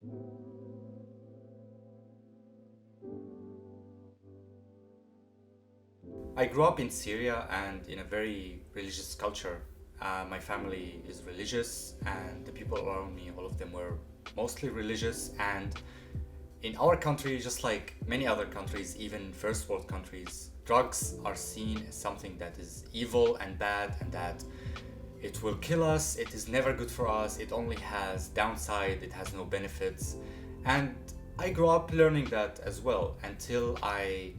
I grew up in Syria and in a very religious culture. My family is religious, and the people around me, all of them were mostly religious. And in our country, just like many other countries, even first world countries, drugs are seen as something that is evil and bad, and that it will kill us, it is never good for us, it only has downside, it has no benefits. And I grew up learning that as well until I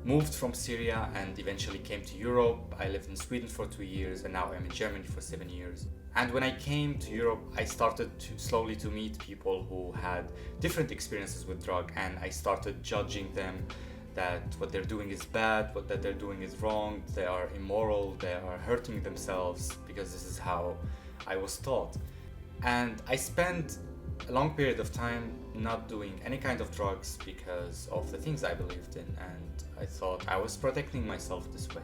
moved from Syria and eventually came to Europe. I lived in Sweden for 2 years and now I'm in Germany for 7 years. And when I came to Europe, I started to slowly to meet people who had different experiences with drug, and I started judging them that what they're doing is bad, what that they're doing is wrong, they are immoral, they are hurting themselves, because this is how I was taught. And I spent a long period of time not doing any kind of drugs because of the things I believed in, and I thought I was protecting myself this way.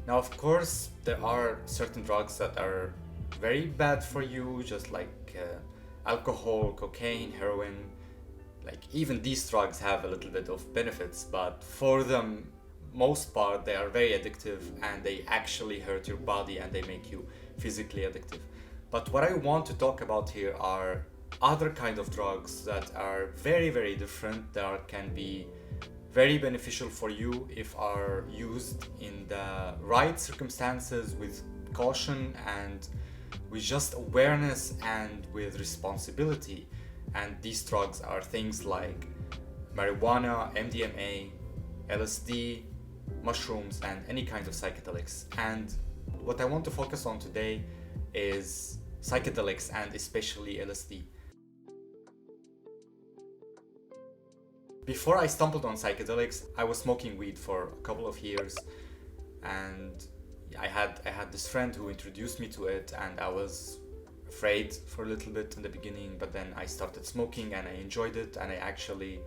Now, of course, there are certain drugs that are very bad for you, just like alcohol, cocaine, heroin. Like, even these drugs have a little bit of benefits, but for the most part, they are very addictive and they actually hurt your body and they make you physically addictive. But what I want to talk about here are other kind of drugs that are very, very different, that can be very beneficial for you if are used in the right circumstances with caution and with just awareness and with responsibility. And these drugs are things like marijuana, MDMA, LSD, mushrooms, and any kind of psychedelics. And what I want to focus on today is psychedelics and especially LSD. Before I stumbled on psychedelics, I was smoking weed for a couple of years, and I had this friend who introduced me to it, and I was afraid for a little bit in the beginning, but then I started smoking and I enjoyed it, and I actually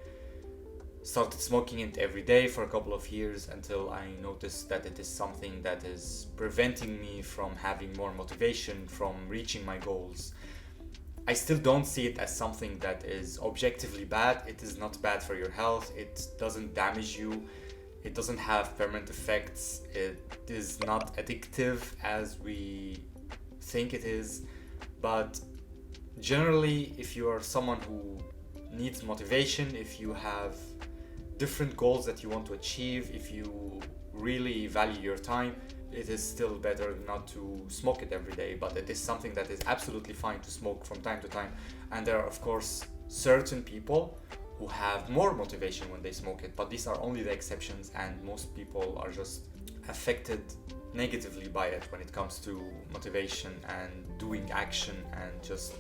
started smoking it every day for a couple of years until I noticed that it is something that is preventing me from having more motivation, from reaching my goals. I still don't see it as something that is objectively bad. It is not bad for your health. It doesn't damage you. It doesn't have permanent effects. It is not addictive as we think it is. But generally, if you are someone who needs motivation, if you have different goals that you want to achieve, if you really value your time, it is still better not to smoke it every day, but it is something that is absolutely fine to smoke from time to time. And there are, of course, certain people who have more motivation when they smoke it, but these are only the exceptions, and most people are just affected negatively by it when it comes to motivation and doing action and just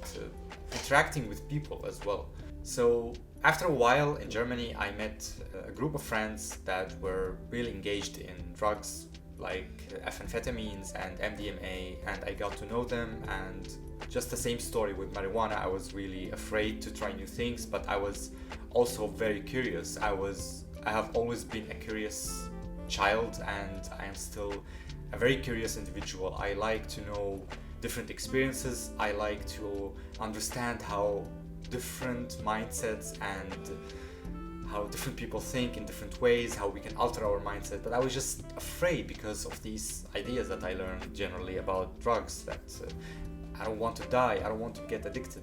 interacting with people as well. So after a while in Germany, I met a group of friends that were really engaged in drugs like amphetamines and MDMA, and I got to know them. And just the same story with marijuana, I was really afraid to try new things, but I was also very curious. I have always been a curious child, and I am still a very curious individual. I like to know different experiences. I like to understand how different mindsets and how different people think in different ways, how we can alter our mindset. But I was just afraid because of these ideas that I learned generally about drugs, that I don't want to die, I don't want to get addicted.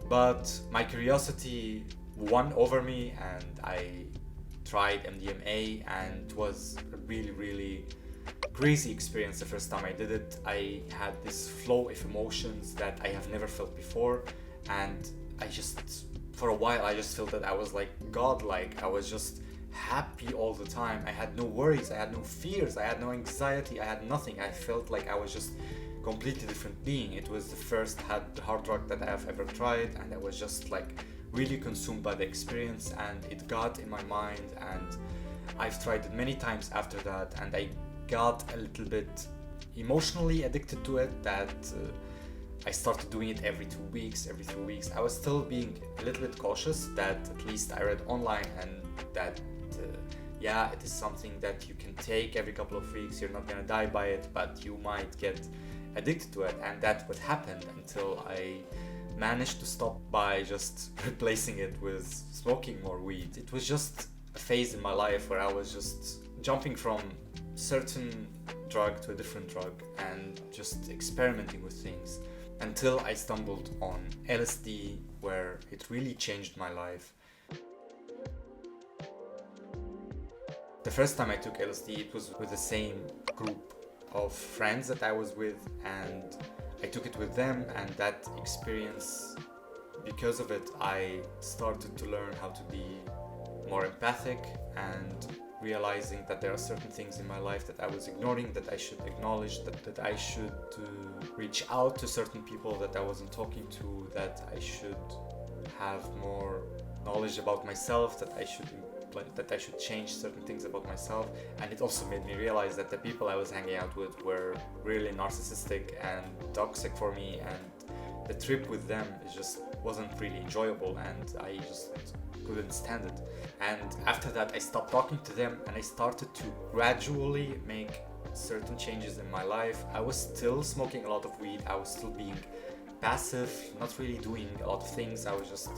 But my curiosity won over me, and I tried MDMA, and it was a really, really crazy experience the first time I did it. I had this flow of emotions that I have never felt before, and for a while I just felt that I was like godlike. I was just happy all the time. I had no worries, I had no fears, I had no anxiety, I had nothing. I felt like I was just completely different being. It was the first hard drug that I have ever tried, and I was just like really consumed by the experience, and it got in my mind, and I've tried it many times after that, and I got a little bit emotionally addicted to it, that I started doing it every 2 weeks, every 3 weeks. I was still being a little bit cautious, that at least I read online, and that it is something that you can take every couple of weeks. You're not gonna die by it, but you might get addicted to it. And that what happened until I manage to stop by just replacing it with smoking more weed. It was just a phase in my life where I was just jumping from certain drug to a different drug and just experimenting with things until I stumbled on LSD, where it really changed my life. The first time I took LSD, it was with the same group of friends that I was with, and I took it with them, and that experience, because of it, I started to learn how to be more empathic and realizing that there are certain things in my life that I was ignoring, that I should acknowledge, that I should reach out to certain people that I wasn't talking to, that I should have more knowledge about myself, that I should change certain things about myself. And it also made me realize that the people I was hanging out with were really narcissistic and toxic for me, and the trip with them just wasn't really enjoyable, and I just couldn't stand it. And after that, I stopped talking to them, and I started to gradually make certain changes in my life. I was still smoking a lot of weed, I was still being passive, not really doing a lot of things. I was just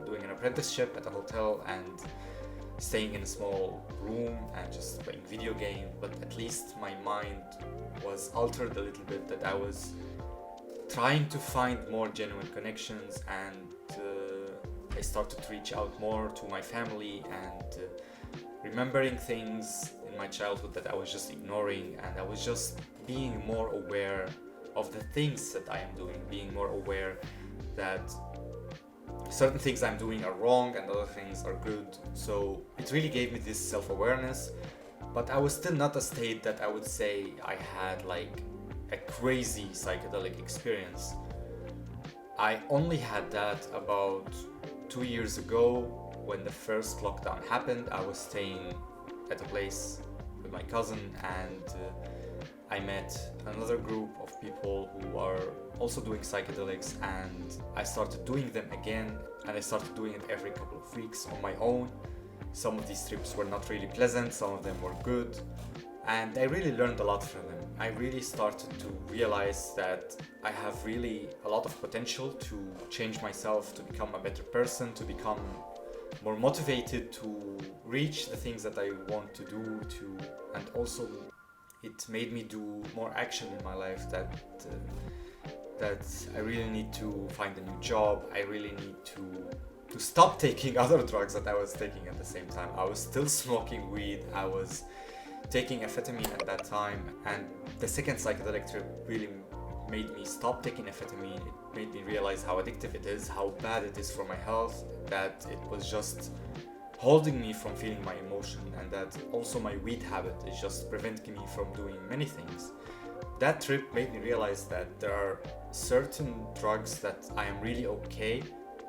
doing an apprenticeship at a hotel and staying in a small room and just playing video games, but at least my mind was altered a little bit, that I was trying to find more genuine connections, and I started to reach out more to my family and remembering things in my childhood that I was just ignoring, and I was just being more aware of the things that I am doing, being more aware that certain things I'm doing are wrong and other things are good. So it really gave me this self-awareness, but I was still not a state that I would say I had like a crazy psychedelic experience. I only had that about 2 years ago when the first lockdown happened. I was staying at a place with my cousin, and I met another group of people who are also doing psychedelics, and I started doing them again, and I started doing it every couple of weeks on my own. Some of these trips were not really pleasant, some of them were good, and I really learned a lot from them. I really started to realize that I have really a lot of potential to change myself, to become a better person, to become more motivated to reach the things that I want to do, and also it made me do more action in my life, that I really need to find a new job. I really need to stop taking other drugs that I was taking at the same time. I was still smoking weed, I was taking amphetamine at that time, and the second psychedelic trip really made me stop taking amphetamine. It made me realize how addictive it is, how bad it is for my health, that it was just holding me from feeling my emotion, and that also my weed habit is just preventing me from doing many things. That trip made me realize that there are certain drugs that I am really okay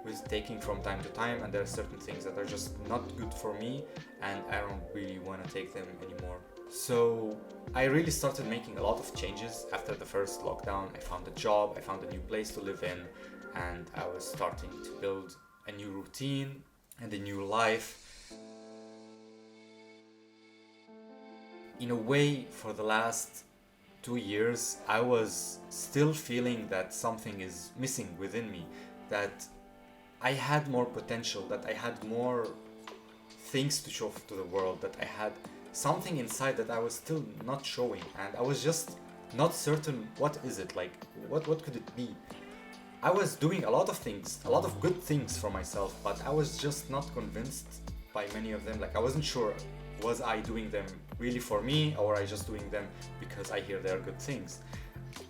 with taking from time to time, and there are certain things that are just not good for me, and I don't really want to take them anymore. So I really started making a lot of changes after the first lockdown. I found a job, I found a new place to live in, and I was starting to build a new routine and a new life. In a way, for the last 2 years, I was still feeling that something is missing within me, that I had more potential, that I had more things to show to the world, that I had something inside that I was still not showing, and I was just not certain what is it, like what could it be. I was doing a lot of things, a lot of good things for myself, but I was just not convinced by many of them. Like I wasn't sure, was I doing them really for me, or I just doing them because I hear they're good things.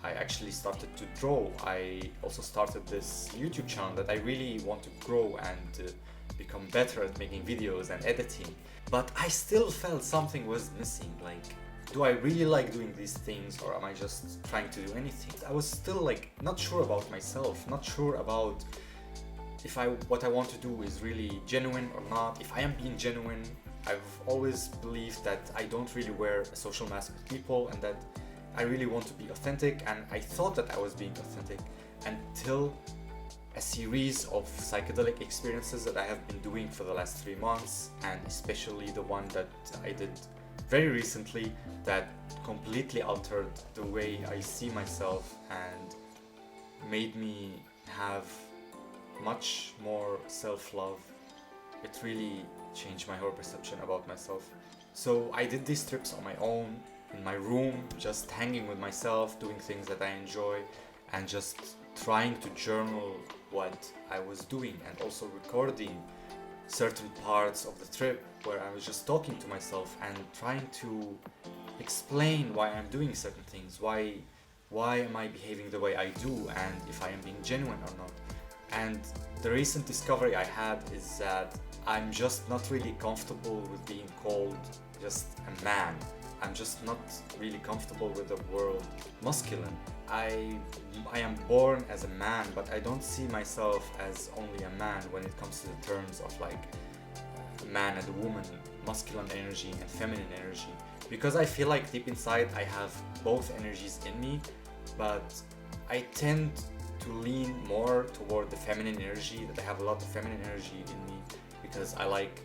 I actually started to draw. I also started this YouTube channel that I really want to grow and become better at making videos and editing. But I still felt something was missing. Like, do I really like doing these things, or am I just trying to do anything? I was still like not sure about myself, not sure about if what I want to do is really genuine or not, if I am being genuine. I've always believed that I don't really wear a social mask with people, and that I really want to be authentic, and I thought that I was being authentic until a series of psychedelic experiences that I have been doing for the last 3 months, and especially the one that I did very recently that completely altered the way I see myself and made me have much more self-love. It really changed my whole perception about myself. So I did these trips on my own, in my room, just hanging with myself, doing things that I enjoy, and just trying to journal what I was doing, and also recording certain parts of the trip where I was just talking to myself and trying to explain why I'm doing certain things, why am I behaving the way I do, and if I am being genuine or not. And the recent discovery I had is that I'm just not really comfortable with being called just a man. I'm just not really comfortable with the word masculine. I am born as a man, but I don't see myself as only a man when it comes to the terms of like a man and a woman, masculine energy and feminine energy. Because I feel like deep inside I have both energies in me, but I tend to lean more toward the feminine energy, that I have a lot of feminine energy in me, because I like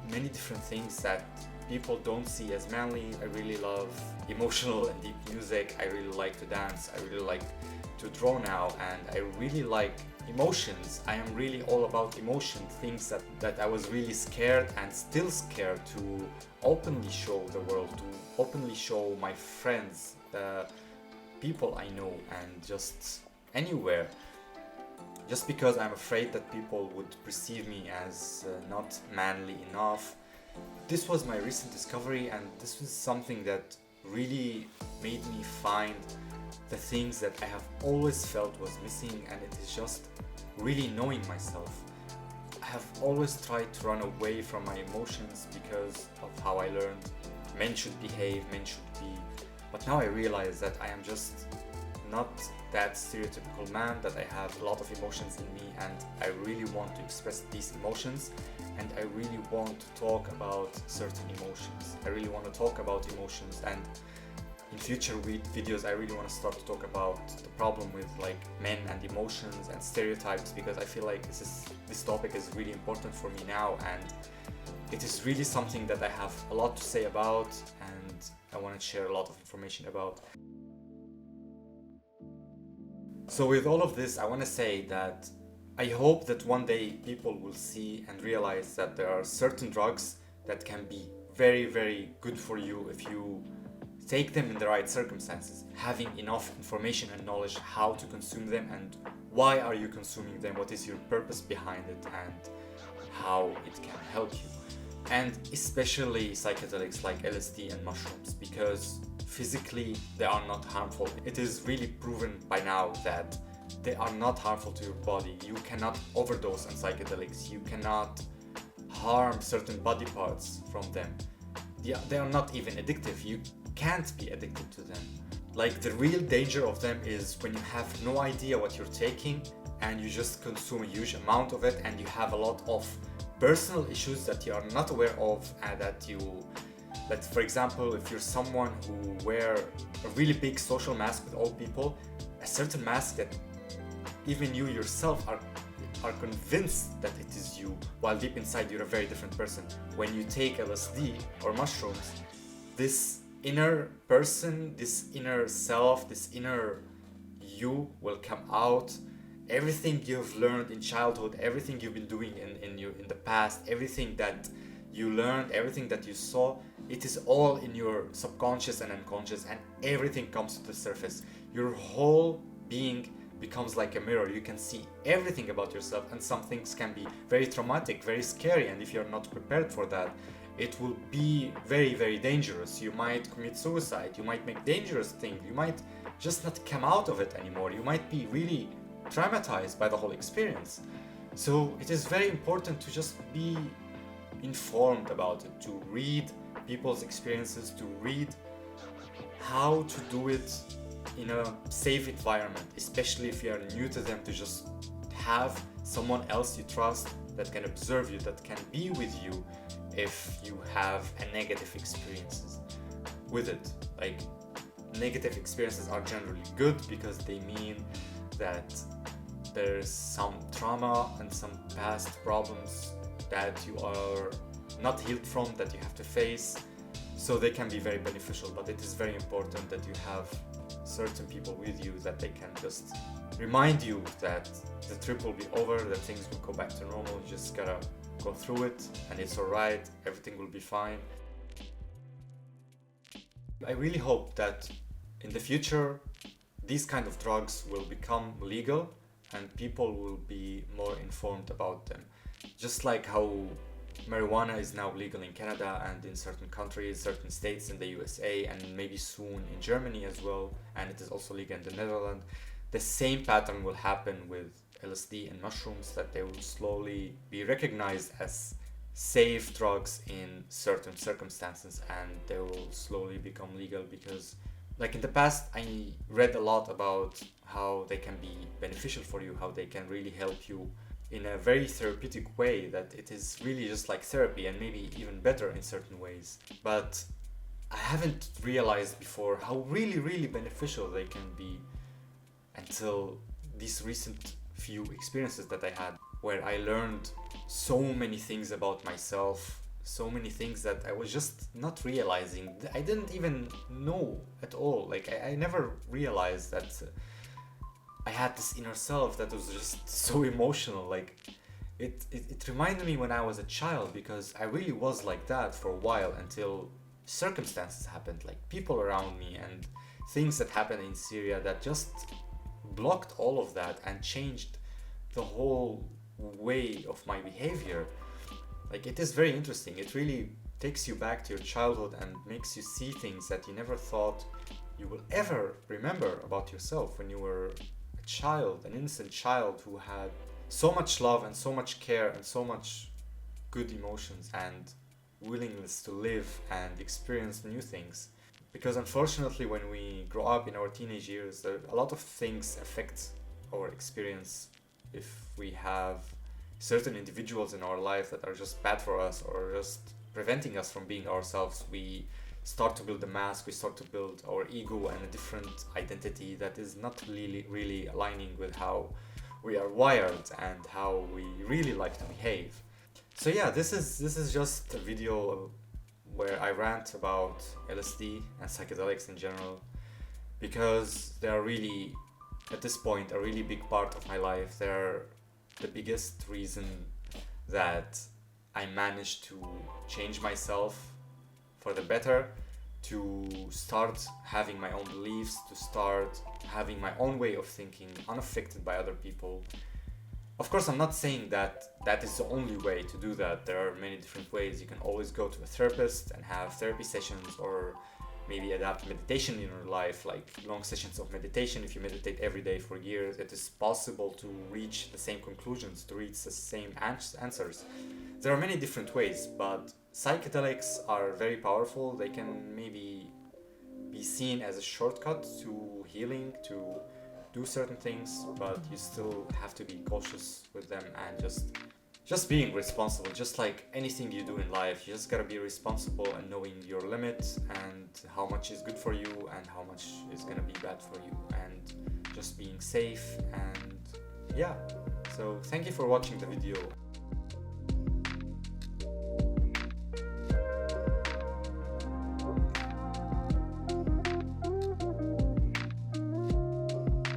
many different things that people don't see as manly. I really love emotional and deep music. I really like to dance. I really like to draw now, and I really like emotions. I am really all about emotion, things that I was really scared and still scared to openly show the world, to openly show my friends, the people I know, and just anywhere. Just because I'm afraid that people would perceive me as not manly enough. This was my recent discovery, and this was something that really made me find the things that I have always felt was missing, and it is just really knowing myself. I have always tried to run away from my emotions because of how I learned men should behave, men should be. But now I realize that I am just not that stereotypical man, that I have a lot of emotions in me, and I really want to express these emotions, and I really want to talk about certain emotions. I really want to talk about emotions, and in future videos I really want to start to talk about the problem with like men and emotions and stereotypes, because I feel like this topic is really important for me now, and it is really something that I have a lot to say about, and I want to share a lot of information about. So with all of this, I want to say that I hope that one day people will see and realize that there are certain drugs that can be very, very good for you if you take them in the right circumstances, having enough information and knowledge how to consume them and why are you consuming them, what is your purpose behind it, and how it can help you. And especially psychedelics like LSD and mushrooms, because physically they are not harmful. It is really proven by now that they are not harmful to your body. You cannot overdose on psychedelics. You cannot harm certain body parts from them. They are not even addictive. You can't be addicted to them. Like, the real danger of them is when you have no idea what you're taking and you just consume a huge amount of it, and you have a lot of personal issues that you are not aware of, and that for example, if you're someone who wear a really big social mask with all people, a certain mask that even you yourself are convinced that it is you, while deep inside you're a very different person. When you take LSD or mushrooms, this inner person, this inner self, this inner you will come out. Everything you've learned in childhood, everything you've been doing in the past, everything that you learned, everything that you saw, it is all in your subconscious and unconscious, and everything comes to the surface. Your whole being becomes like a mirror. You can see everything about yourself, and some things can be very traumatic, very scary, and if you're not prepared for that, it will be very, very dangerous. You might commit suicide, you might make dangerous things, you might just not come out of it anymore. You might be really traumatized by the whole experience. So it is very important to just be informed about it, to read people's experiences, to read how to do it in a safe environment, especially if you are new to them, to just have someone else you trust that can observe you, that can be with you if you have a negative experiences with it. Like, negative experiences are generally good because they mean that there's some trauma and some past problems that you are not healed from, that you have to face. So they can be very beneficial, but it is very important that you have certain people with you that they can just remind you that the trip will be over, that things will go back to normal. You just gotta go through it and it's alright, everything will be fine. I really hope that in the future these kind of drugs will become legal and people will be more informed about them. Just like how marijuana is now legal in Canada and in certain countries, certain states in the USA, and maybe soon in Germany as well, and it is also legal in the Netherlands. The same pattern will happen with LSD and mushrooms, that they will slowly be recognized as safe drugs in certain circumstances, and they will slowly become legal. Because like in the past I read a lot about how they can be beneficial for you, how they can really help you in a very therapeutic way, that it is really just like therapy and maybe even better in certain ways. But I haven't realized before how really beneficial they can be until these recent few experiences that I had, where I learned so many things about myself, so many things that I was just not realizing. I didn't even know at all. Like I never realized that I had this inner self that was just so emotional. Like it reminded me when I was a child, because I really was like that for a while until circumstances happened, like people around me and things that happened in Syria that just blocked all of that and changed the whole way of my behavior. Like it is very interesting. It really takes you back to your childhood and makes you see things that you never thought you will ever remember about yourself when you were a child, an innocent child who had so much love and so much care and so much good emotions and willingness to live and experience new things. Because unfortunately when we grow up in our teenage years, a lot of things affect our experience. If we have certain individuals in our life that are just bad for us or just preventing us from being ourselves, we start to build a mask, we start to build our ego and a different identity that is not really aligning with how we are wired and how we really like to behave. So yeah, this is just a video where I rant about LSD and psychedelics in general, because they are really, at this point, a really big part of my life. They're the biggest reason that I managed to change myself for the better, to start having my own beliefs, to start having my own way of thinking, unaffected by other people. Of course, I'm not saying that that is the only way to do that. There are many different ways. You can always go to a therapist and have therapy sessions, or maybe adapt meditation in your life, like long sessions of meditation. If you meditate every day for years, it is possible to reach the same conclusions, to reach the same answers. There are many different ways, but psychedelics are very powerful. They can maybe be seen as a shortcut to healing, to do certain things, but you still have to be cautious with them and just being responsible. Just like anything you do in life, you just gotta be responsible and knowing your limits and how much is good for you and how much is gonna be bad for you, and just being safe. And yeah, so thank you for watching the video.